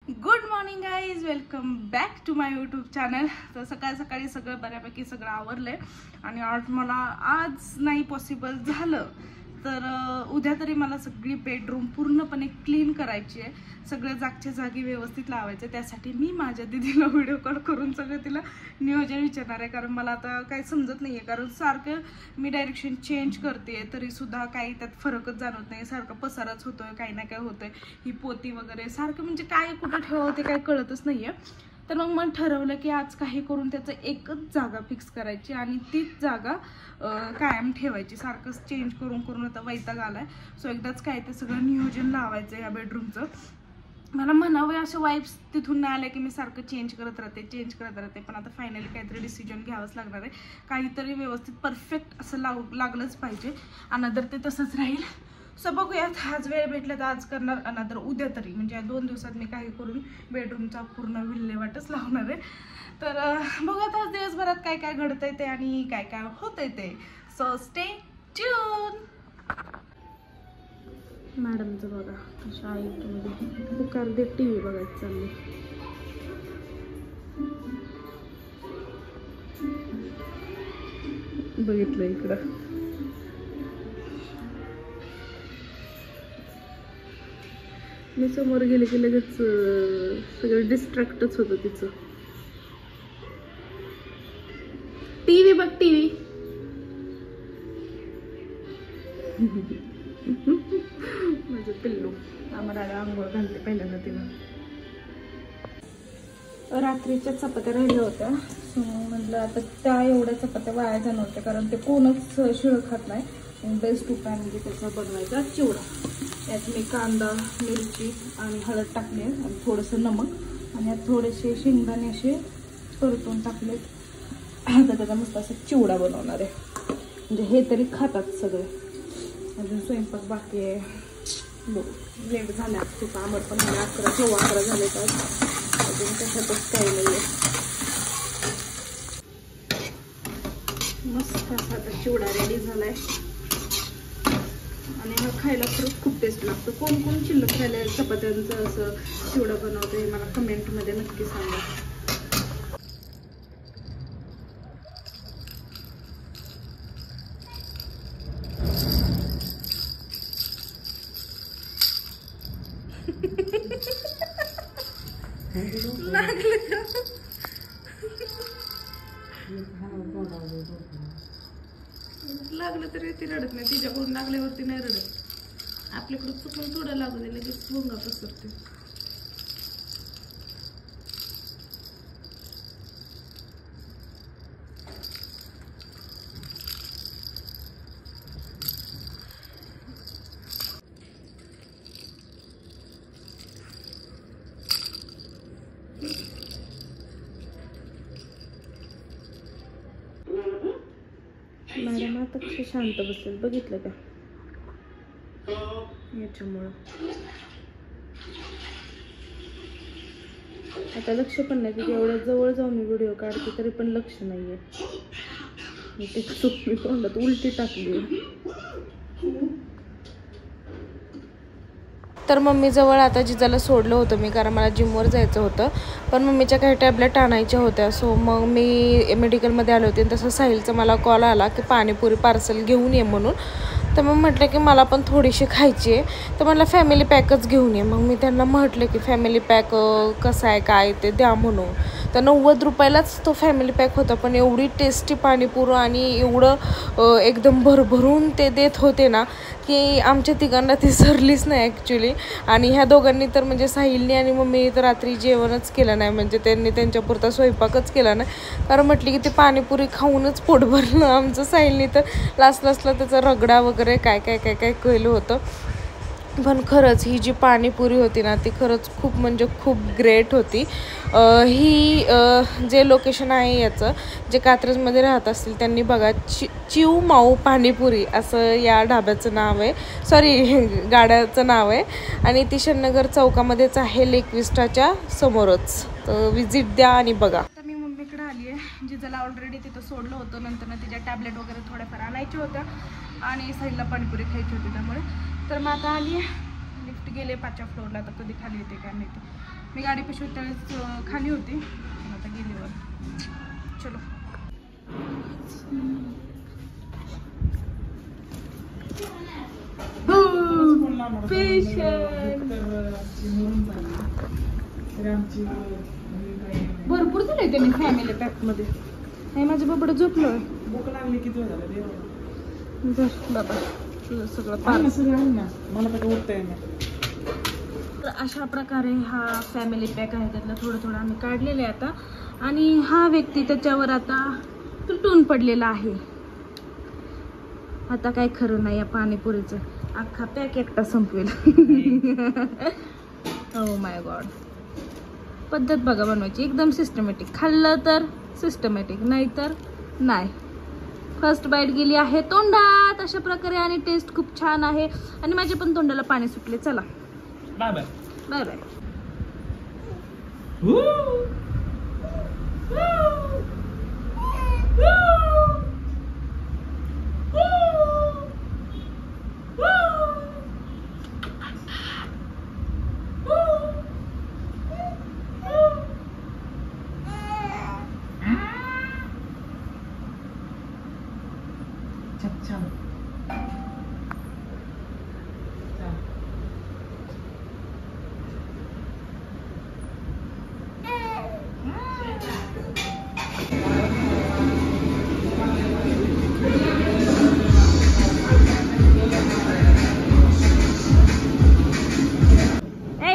Good morning guys, welcome back to my YouTube channel. तर सकाळी सगळं बऱ्यापैकी सगळं आवरलंय आणि आज नाही पॉसिबल झालं तर उद्या तरी मला सगळी बेडरूम पूर्णपणे क्लीन करायची आहे. सगळं जागच्या जागी व्यवस्थित लावायचं. त्यासाठी मी माझ्या दीदीला व्हिडिओ कॉल करून सगळं तिला नियोजन विचारणार आहे, कारण मला आता काही समजत नाही आहे. कारण सारखं मी डायरेक्शन चेंज करते तरीसुद्धा काही त्यात फरकच जाणवत नाही. सारखं पसाराच होतोय, काही ना काय होतंय. ही पोती वगैरे सारखं म्हणजे काय कुठं ठेवते काही कळतच नाही आहे. तर मग मन ठरवलं की आज काही करून त्याचं एकच जागा फिक्स करायची आणि तीच जागा कायम ठेवायची. सारखंच चेंज करून करून आता वैताग आलाय. सो एकदाच काय ते सगळं नियोजन लावायचं या बेडरूमचं. मला म्हणावे असे वाईब्स तिथून नाही आले की मी सारखं चेंज करत राहते. पण आता फायनली काहीतरी डिसिजन घ्यावंच लागणार आहे. काहीतरी व्यवस्थित परफेक्ट असं लागलंच पाहिजे. अनदर ते तसंच राहील. सो बघूयात, आज वेळ भेटला तर आज करणार, अनदर उद्या तरी, म्हणजे या 2 दिवसात मी काही करून बेडरूमचा पूर्ण विल्हेवाटच लावणार आहे. तर बघूयात आज दिवसभरात काय काय घडतंय ते आणि काय काय होतंय ते. So stay tune. मॅडमचं बघा कशा आहे बुकार दे TV बघायचं चाललंय. बघितलं इकडं मी समोर गेले की लगेच सगळं डिस्ट्रॅक्टच होतं तिचं. TV बघ TV. माझं पिल्लू आम्हाला आंघोळ घालते पहिल्यांदा तिला. रात्रीच्या चपात्या राहिल्या होत्या. म्हटलं आता त्या एवढ्या चपात्या वाया जाणार होत्या, कारण ते कोणच शिळ खात नाही. बेस्ट उपाय म्हणजे त्याचा बनवायचा चिवडा. यात मी कांदा, मिरची आणि हळद टाकली आहे आणि थोडंसं नमक आणि यात थोडेसे शेंगदाणे असे परतून टाकलेत. आता त्याचा मस्त असा चिवडा बनवणार आहे. म्हणजे हे तरी खातात सगळे. अजून स्वयंपाक बाकी आहे. बघू लेट झाला खूप. आंबट पण झाले 11 झाले तर अजून कशातच काही नाही आहे. मस्त असा आता चिवडा रेडी झालाय आणि हा खायला खरंच खूप टेस्ट लागतो. कोण कोण शिल्लक खायला चपात्यांचं असं चिवडा बनवतो हे मला कमेंटमध्ये नक्की सांगा. लागलं तरी ती रडत नाही. तिच्याकडून लागल्यावरती नाही रडत. आपल्याकडून चुकून थोडं लागू दे लगेच भोंगा पसरते. मॅडम आता कशी शांत बसेल बघितलं का याच्यामुळं. आता लक्ष पण नाही की एवढ्या जवळ जाऊन मी व्हिडिओ काढते तरी पण लक्ष नाहीये. ते चूक मी तोंडात उलटी टाकली. तर मम्मीजवळ आता जिजाला सोडलं होतं मी, कारण मला जिमवर जायचं होतं. पण मम्मीच्या काही टॅबलेट आणायच्या होत्या. सो मग मी मेडिकलमध्ये आले होते. तसं साहिलचा मला कॉल आला की पाणीपुरी पार्सल घेऊन ये म्हणून. तर मग म्हटलं की मला पण थोडीशी खायची आहे. तर मला फॅमिली पॅकच घेऊन ये. मग मी त्यांना म्हटलं की फॅमिली पॅक कसं आहे काय ते द्या म्हणून. तर 90 रुपयालाच तो फॅमिली पॅक होता. पण एवढी टेस्टी पाणीपुरी आणि एवढं एकदम भरभरून ते देत होते ना की आमच्या तिघांना ती सरलीच नाही ॲक्च्युली. आणि ह्या दोघांनी तर म्हणजे साहिलने आणि मम्मी तर रात्री जेवणच केलं नाही. म्हणजे त्यांनी त्यांच्यापुरता स्वयंपाकच केला नाही, कारण म्हटली की ते पाणीपुरी खाऊनच पोट भरलं आमचं. साहिलने तर लास्टला त्याचा रगडा वगैरे काय केलं होतं. पण खरंच ही जी पाणीपुरी होती ना ती खरंच खूप म्हणजे खूप ग्रेट होती. ही जे लोकेशन आहे याचं, जे कात्रजमध्ये राहत असतील त्यांनी बघा, चिव माऊ पाणीपुरी असं या ढाब्याचं नाव आहे. सॉरी गाड्याचं नाव आहे. आणि ती शनगर चौकामध्येच आहे, लेक विस्टाच्या समोरच. तर विजिट द्या आणि बघा. आता मी मम्मीकडे आली आहे. जिजाला ऑलरेडी तिथं सोडलं होतं. नंतर तिच्या टॅबलेट वगैरे थोड्याफार आणायच्या होत्या आणि साहिलला पाणीपुरी खायची होती. त्यामुळे तर मग आता आली आहे. लिफ्ट गेले 5व्या फ्लोअरला. तर कधी खाली येते काय माहिती. मी गाडी पिशवीत त्यावेळेस खाली होती, आता गेली वर. चलो. भरपूर झाले त्यांनी फॅमिली पॅक मध्ये. नाही माझं बाबा झोपलोय. भूक लागली किती झालं बाबा तुझं सगळं मला काय उठता ना. तर अशा प्रकारे हा फॅमिली पॅक आहे, त्यातलं थोडं थोडं आम्ही काढलेलं आहे आता. आणि हा व्यक्ती त्याच्यावर आता तुटून पडलेला आहे. आता काय खरं नाही या पाणीपुरीचं, अख्खा पॅक एकटा संपवेल. Oh my God. पद्धत बघा बनवायची एकदम सिस्टमॅटिक. खाल्लं तर सिस्टमॅटिक, नाही तर नाही. फर्स्ट बाईट गेली आहे तोंडात अशा प्रकारे आणि टेस्ट खूप छान आहे. आणि माझ्या पण तोंडाला पाणी सुटले. चला बाय बाय बाय बाय.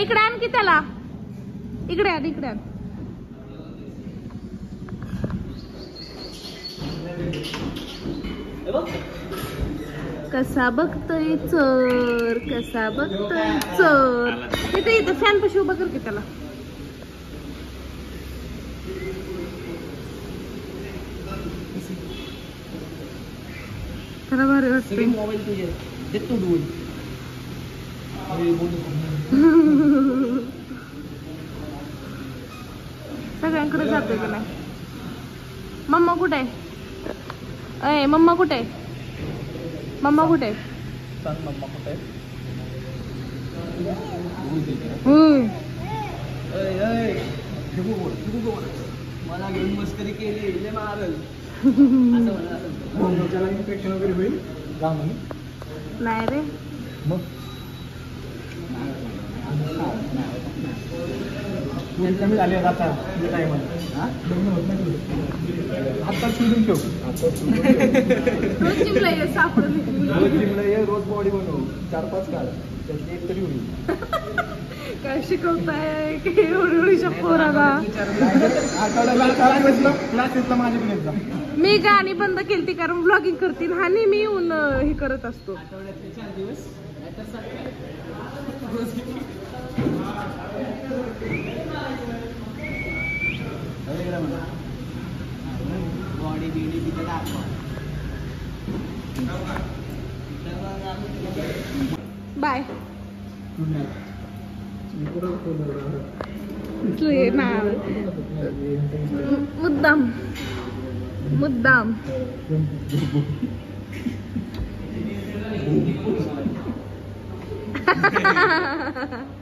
इकडे आण की त्याला. इकडे आण इकडे आण. कसा बघतोय चोर, कसा बघतोय चोर. इथे इथं फॅन पाशी उभा कर की त्याला. खरं भारी वाटतंय. मोबाईल तुझे देतो डोळी. सगळ्यांकडे जातोय का नाही. मम्मा कुठे आहे? अय मम्मा कुठे आहे? मम्मा कुठे आहे? सांग मम्मा कुठे आहे? मला घेऊन मस्करी केली मारल. इन्फेक्शन वगैरे होईल नाही रे. मग कमी झाले आता आता सोडून ठेव. रोज जिमला ये सापडून. रोज जिमला ये, रोज बॉडी बनव. 4-5 काढ त्याची एक तरी होईल. काय शिकवताय एवढीशा पोराला. क्लासेसला माझे पण येत जा. मी गाणी बंद केली कारण ब्लॉगिंग करतील हा नेहमी येऊन हे करत असतो. आठवड्यातले 4 दिवस बॉडी बिडी तिथे दाखवा. बाय. मुद्दाम मुद्दाम.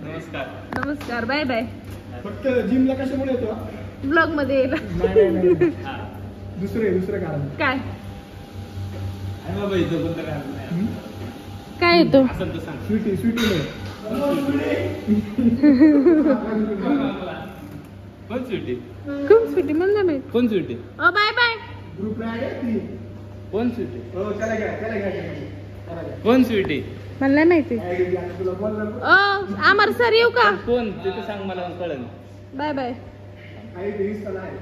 नमस्कार नमस्कार. Bye bye. फक्त जिमला कशामुळे येतो? ब्लॉग मध्ये येईल. दुसरं कारण काय काय येतो? स्वीटी स्वीटी कोण स्वीटी? कोण स्वीटी म्हणलं नाही. कोण स्वीटी? ओ बाय बाय. ग्रुपला आहे कोण स्वीटी? हो चला घ्या. कोण स्वीटी? मला नाही माहिती. ओ अमर सर येऊ का? कोण तिथे सांग मला कळेल. Bye bye.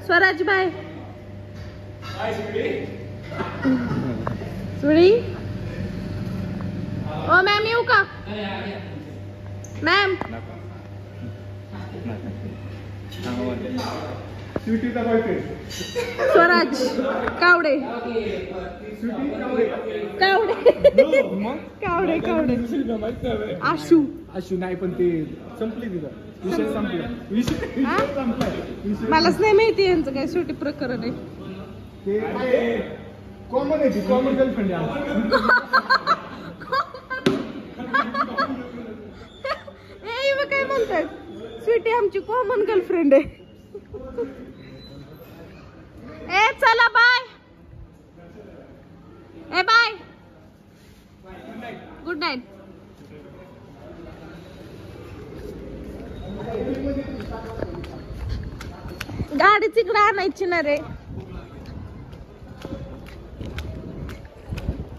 स्वराज बाय. सुडी. ओ मॅम येऊ का? मॅम. स्वीटीचा बॉयफ्रेंड स्वराज कावडे. कावडे कावडे. आशू आशू नाही पण ते संपली तिथं. विषय संपला. मलाच नाही माहिती यांचं काय शेवटी प्रकरण आहे. ते कॉमन आहे. ती कॉमन गर्लफ्रेंड आहे. काय म्हणतात? स्वीटी आमची कॉमन गर्लफ्रेंड आहे. ए चला बाय. ए बाय. Good night. गाडी तिकडे आणायची ना रे.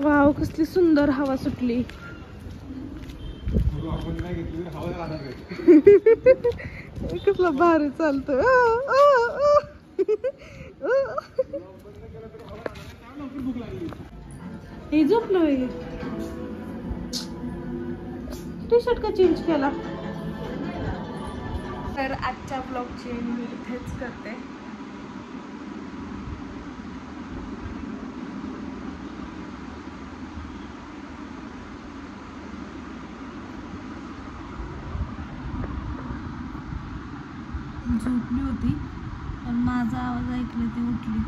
वाव कसली सुंदर हवा सुटली. कसला भारी चालतोय. हे झोपलोय. टी शर्ट का चेंज केला. तर आजच्या ब्लॉगची मी इथेच करते. झोपली होती पण माझा आवाज ऐकला ती उठली.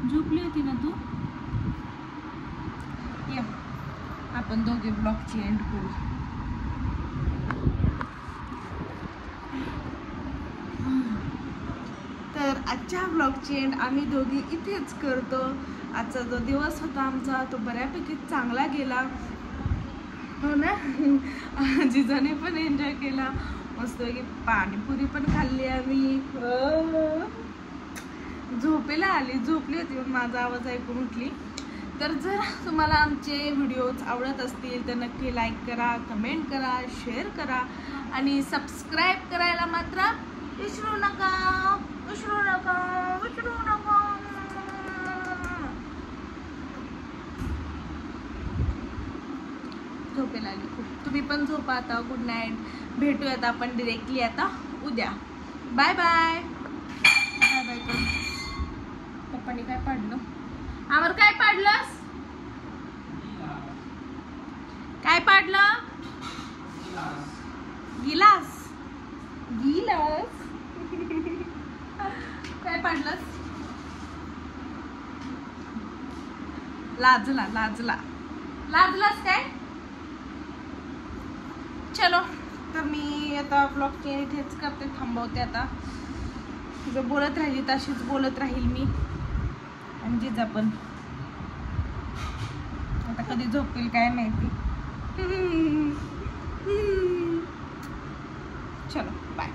झोपली होती ना तू. या आपण दोघे ब्लॉगची एंड करू. तर आजच्या ब्लॉगची एंड आम्ही दोघी इथेच करतो. आजचा जो दिवस होता आमचा तो बऱ्यापैकी चांगला गेला. हो ना. जिजाने पण एन्जॉय केला. मस्तपैकी पाणीपुरी पण खाल्ली आम्ही. झोपेला आली. झोपली होती पण माझा आवाज ऐकून उठली. तर जर तुम्हाला आमचे व्हिडिओज आवडत असतील तर नक्की लाईक करा, कमेंट करा, शेअर करा आणि सबस्क्राईब करायला मात्र विसरू नका. विसरू नका. विसरू नका. झोपेला आली खूप. तुम्ही पण झोपा आता. Good night. भेटूयात आपण डिरेक्टली आता उद्या. Bye bye. बाय बाय कर. पप्पानी काय पाडलं. आवर काय पाडलंस. काय पाडलं. गिलास. गिलास. काय पाडलंस. लाजला. लाजला. लाजलास काय. चलो तर मी आता ब्लॉगची इथेच करते. थांबवते आता. जो बोलत राहिली तशीच बोलत राहील मी. आणि जिजा पण आता कधी झोपेल काय माहिती. चलो बाय.